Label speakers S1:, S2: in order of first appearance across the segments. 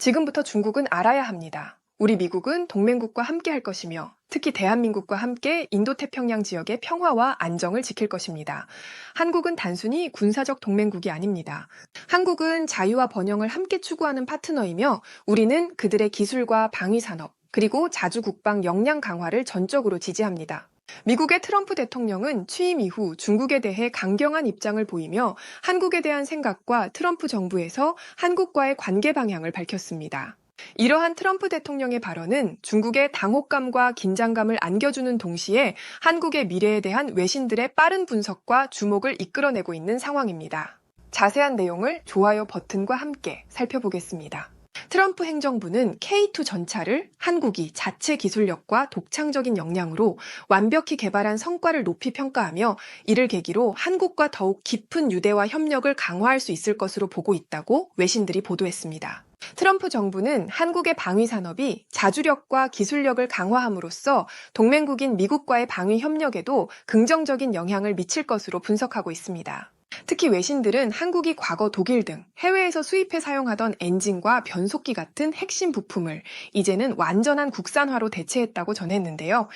S1: 지금부터 중국은 알아야 합니다. 우리 미국은 동맹국과 함께 할 것이며 특히 대한민국과 함께 인도태평양 지역의 평화와 안정을 지킬 것입니다. 한국은 단순히 군사적 동맹국이 아닙니다. 한국은 자유와 번영을 함께 추구하는 파트너이며 우리는 그들의 기술과 방위산업, 그리고 자주국방 역량 강화를 전적으로 지지합니다. 미국의 트럼프 대통령은 취임 이후 중국에 대해 강경한 입장을 보이며 한국에 대한 생각과 트럼프 정부에서 한국과의 관계 방향을 밝혔습니다. 이러한 트럼프 대통령의 발언은 중국의 당혹감과 긴장감을 안겨주는 동시에 한국의 미래에 대한 외신들의 빠른 분석과 주목을 이끌어내고 있는 상황입니다. 자세한 내용을 좋아요 버튼과 함께 살펴보겠습니다. 트럼프 행정부는 K2 전차를 한국이 자체 기술력과 독창적인 역량으로 완벽히 개발한 성과를 높이 평가하며 이를 계기로 한국과 더욱 깊은 유대와 협력을 강화할 수 있을 것으로 보고 있다고 외신들이 보도했습니다. 트럼프 정부는 한국의 방위 산업이 자주력과 기술력을 강화함으로써 동맹국인 미국과의 방위 협력에도 긍정적인 영향을 미칠 것으로 분석하고 있습니다. 특히 외신들은 한국이 과거 독일 등 해외에서 수입해 사용하던 엔진과 변속기 같은 핵심 부품을 이제는 완전한 국산화로 대체했다고 전했는데요.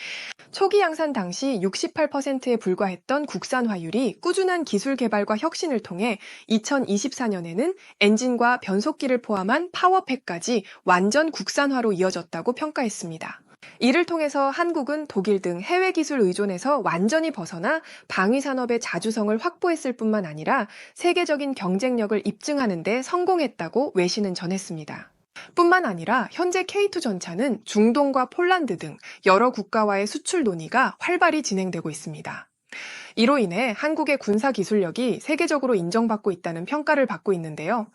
S1: 초기 양산 당시 68%에 불과했던 국산화율이 꾸준한 기술 개발과 혁신을 통해 2024년에는 엔진과 변속기를 포함한 파워팩까지 완전 국산화로 이어졌다고 평가했습니다. 이를 통해서 한국은 독일 등 해외 기술 의존에서 완전히 벗어나 방위 산업의 자주성을 확보했을 뿐만 아니라 세계적인 경쟁력을 입증하는 데 성공했다고 외신은 전했습니다. 뿐만 아니라 현재 K2 전차는 중동과 폴란드 등 여러 국가와의 수출 논의가 활발히 진행되고 있습니다. 이로 인해 한국의 군사 기술력이 세계적으로 인정받고 있다는 평가를 받고 있는데요.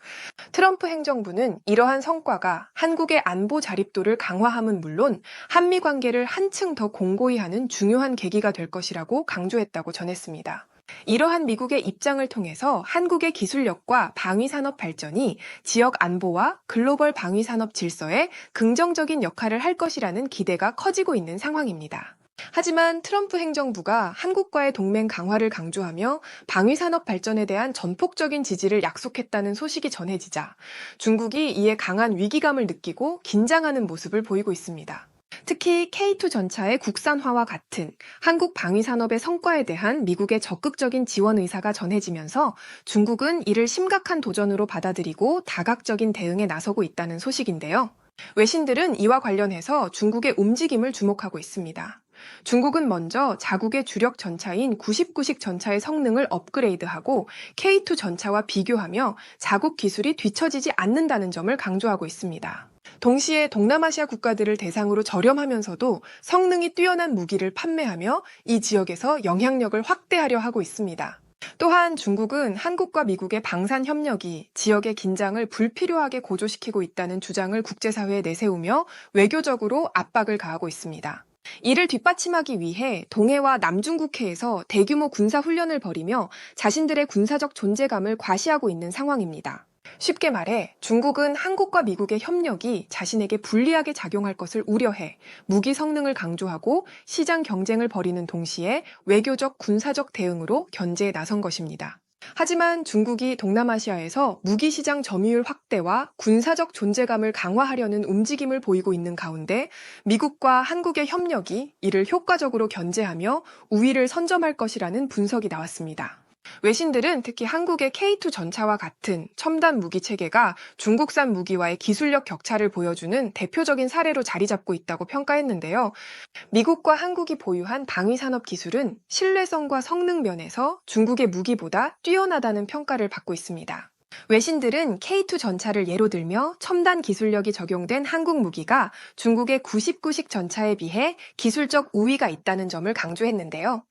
S1: 트럼프 행정부는 이러한 성과가 한국의 안보 자립도를 강화함은 물론 한미 관계를 한층 더 공고히 하는 중요한 계기가 될 것이라고 강조했다고 전했습니다. 이러한 미국의 입장을 통해서 한국의 기술력과 방위산업 발전이 지역 안보와 글로벌 방위산업 질서에 긍정적인 역할을 할 것이라는 기대가 커지고 있는 상황입니다. 하지만 트럼프 행정부가 한국과의 동맹 강화를 강조하며 방위산업 발전에 대한 전폭적인 지지를 약속했다는 소식이 전해지자 중국이 이에 강한 위기감을 느끼고 긴장하는 모습을 보이고 있습니다. 특히 K2 전차의 국산화와 같은 한국 방위산업의 성과에 대한 미국의 적극적인 지원 의사가 전해지면서 중국은 이를 심각한 도전으로 받아들이고 다각적인 대응에 나서고 있다는 소식인데요. 외신들은 이와 관련해서 중국의 움직임을 주목하고 있습니다. 중국은 먼저 자국의 주력 전차인 99식 전차의 성능을 업그레이드하고 K2 전차와 비교하며 자국 기술이 뒤처지지 않는다는 점을 강조하고 있습니다. 동시에 동남아시아 국가들을 대상으로 저렴하면서도 성능이 뛰어난 무기를 판매하며 이 지역에서 영향력을 확대하려 하고 있습니다. 또한 중국은 한국과 미국의 방산 협력이 지역의 긴장을 불필요하게 고조시키고 있다는 주장을 국제사회에 내세우며 외교적으로 압박을 가하고 있습니다. 이를 뒷받침하기 위해 동해와 남중국해에서 대규모 군사훈련을 벌이며 자신들의 군사적 존재감을 과시하고 있는 상황입니다. 쉽게 말해 중국은 한국과 미국의 협력이 자신에게 불리하게 작용할 것을 우려해 무기 성능을 강조하고 시장 경쟁을 벌이는 동시에 외교적 군사적 대응으로 견제에 나선 것입니다. 하지만 중국이 동남아시아에서 무기 시장 점유율 확대와 군사적 존재감을 강화하려는 움직임을 보이고 있는 가운데 미국과 한국의 협력이 이를 효과적으로 견제하며 우위를 선점할 것이라는 분석이 나왔습니다. 외신들은 특히 한국의 K2 전차와 같은 첨단 무기 체계가 중국산 무기와의 기술력 격차를 보여주는 대표적인 사례로 자리 잡고 있다고 평가했는데요. 미국과 한국이 보유한 방위산업 기술은 신뢰성과 성능 면에서 중국의 무기보다 뛰어나다는 평가를 받고 있습니다. 외신들은 K2 전차를 예로 들며 첨단 기술력이 적용된 한국 무기가 중국의 99식 전차에 비해 기술적 우위가 있다는 점을 강조했는데요.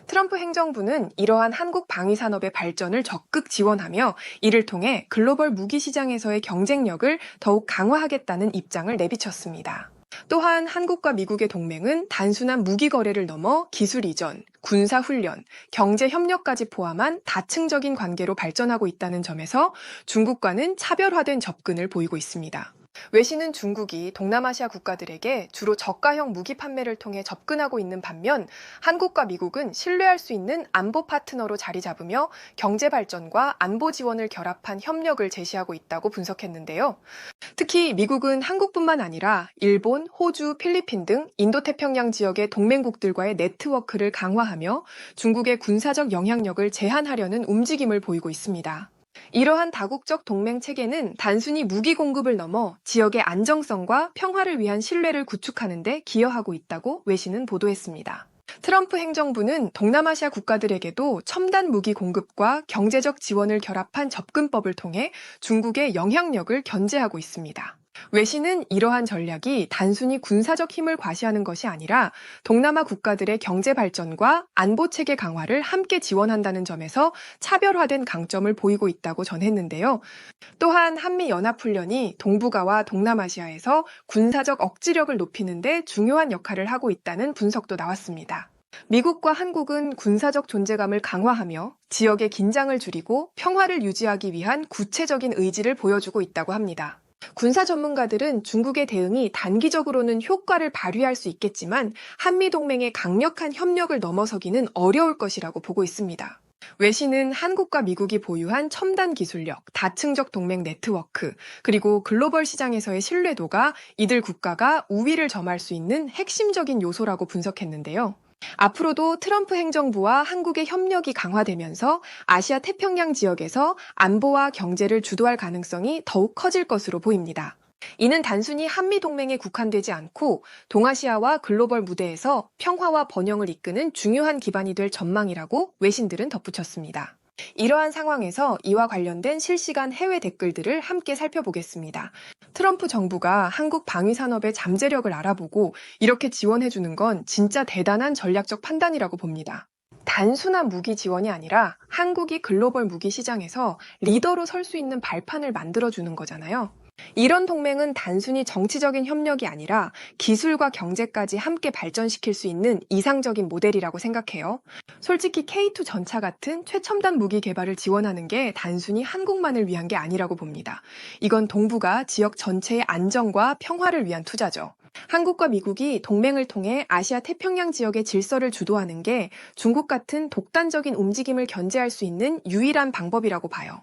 S1: 트럼프 행정부는 이러한 한국 방위산업의 발전을 적극 지원하며 이를 통해 글로벌 무기 시장에서의 경쟁력을 더욱 강화하겠다는 입장을 내비쳤습니다. 또한 한국과 미국의 동맹은 단순한 무기 거래를 넘어 기술 이전, 군사 훈련, 경제 협력까지 포함한 다층적인 관계로 발전하고 있다는 점에서 중국과는 차별화된 접근을 보이고 있습니다. 외신은 중국이 동남아시아 국가들에게 주로 저가형 무기 판매를 통해 접근하고 있는 반면 한국과 미국은 신뢰할 수 있는 안보 파트너로 자리 잡으며 경제 발전과 안보 지원을 결합한 협력을 제시하고 있다고 분석했는데요. 특히 미국은 한국뿐만 아니라 일본, 호주, 필리핀 등 인도태평양 지역의 동맹국들과의 네트워크를 강화하며 중국의 군사적 영향력을 제한하려는 움직임을 보이고 있습니다. 이러한 다국적 동맹 체계는 단순히 무기 공급을 넘어 지역의 안정성과 평화를 위한 신뢰를 구축하는 데 기여하고 있다고 외신은 보도했습니다. 트럼프 행정부는 동남아시아 국가들에게도 첨단 무기 공급과 경제적 지원을 결합한 접근법을 통해 중국의 영향력을 견제하고 있습니다. 외신은 이러한 전략이 단순히 군사적 힘을 과시하는 것이 아니라 동남아 국가들의 경제 발전과 안보 체계 강화를 함께 지원한다는 점에서 차별화된 강점을 보이고 있다고 전했는데요. 또한 한미연합훈련이 동북아와 동남아시아에서 군사적 억지력을 높이는 데 중요한 역할을 하고 있다는 분석도 나왔습니다. 미국과 한국은 군사적 존재감을 강화하며 지역의 긴장을 줄이고 평화를 유지하기 위한 구체적인 의지를 보여주고 있다고 합니다. 군사 전문가들은 중국의 대응이 단기적으로는 효과를 발휘할 수 있겠지만 한미동맹의 강력한 협력을 넘어서기는 어려울 것이라고 보고 있습니다. 외신은 한국과 미국이 보유한 첨단 기술력, 다층적 동맹 네트워크, 그리고 글로벌 시장에서의 신뢰도가 이들 국가가 우위를 점할 수 있는 핵심적인 요소라고 분석했는데요. 앞으로도 트럼프 행정부와 한국의 협력이 강화되면서 아시아 태평양 지역에서 안보와 경제를 주도할 가능성이 더욱 커질 것으로 보입니다. 이는 단순히 한미동맹에 국한되지 않고 동아시아와 글로벌 무대에서 평화와 번영을 이끄는 중요한 기반이 될 전망이라고 외신들은 덧붙였습니다. 이러한 상황에서 이와 관련된 실시간 해외 댓글들을 함께 살펴보겠습니다. 트럼프 정부가 한국 방위산업의 잠재력을 알아보고 이렇게 지원해주는 건 진짜 대단한 전략적 판단이라고 봅니다. 단순한 무기 지원이 아니라 한국이 글로벌 무기 시장에서 리더로 설 수 있는 발판을 만들어주는 거잖아요. 이런 동맹은 단순히 정치적인 협력이 아니라 기술과 경제까지 함께 발전시킬 수 있는 이상적인 모델이라고 생각해요. 솔직히 K2 전차 같은 최첨단 무기 개발을 지원하는 게 단순히 한국만을 위한 게 아니라고 봅니다. 이건 동북아 지역 전체의 안정과 평화를 위한 투자죠. 한국과 미국이 동맹을 통해 아시아 태평양 지역의 질서를 주도하는 게 중국 같은 독단적인 움직임을 견제할 수 있는 유일한 방법이라고 봐요.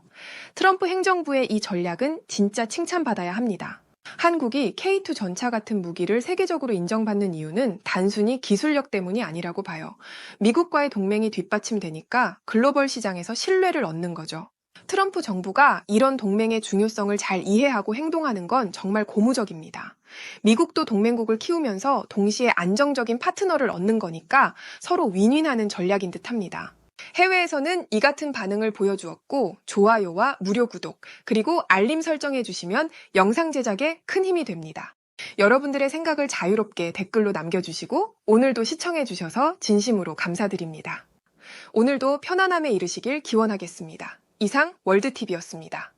S1: 트럼프 행정부의 이 전략은 진짜 칭찬받아야 합니다. 한국이 K2 전차 같은 무기를 세계적으로 인정받는 이유는 단순히 기술력 때문이 아니라고 봐요. 미국과의 동맹이 뒷받침되니까 글로벌 시장에서 신뢰를 얻는 거죠. 트럼프 정부가 이런 동맹의 중요성을 잘 이해하고 행동하는 건 정말 고무적입니다. 미국도 동맹국을 키우면서 동시에 안정적인 파트너를 얻는 거니까 서로 윈윈하는 전략인 듯합니다. 해외에서는 이 같은 반응을 보여주었고 좋아요와 무료 구독 그리고 알림 설정해 주시면 영상 제작에 큰 힘이 됩니다. 여러분들의 생각을 자유롭게 댓글로 남겨주시고 오늘도 시청해 주셔서 진심으로 감사드립니다. 오늘도 편안함에 이르시길 기원하겠습니다. 이상 월드TV였습니다.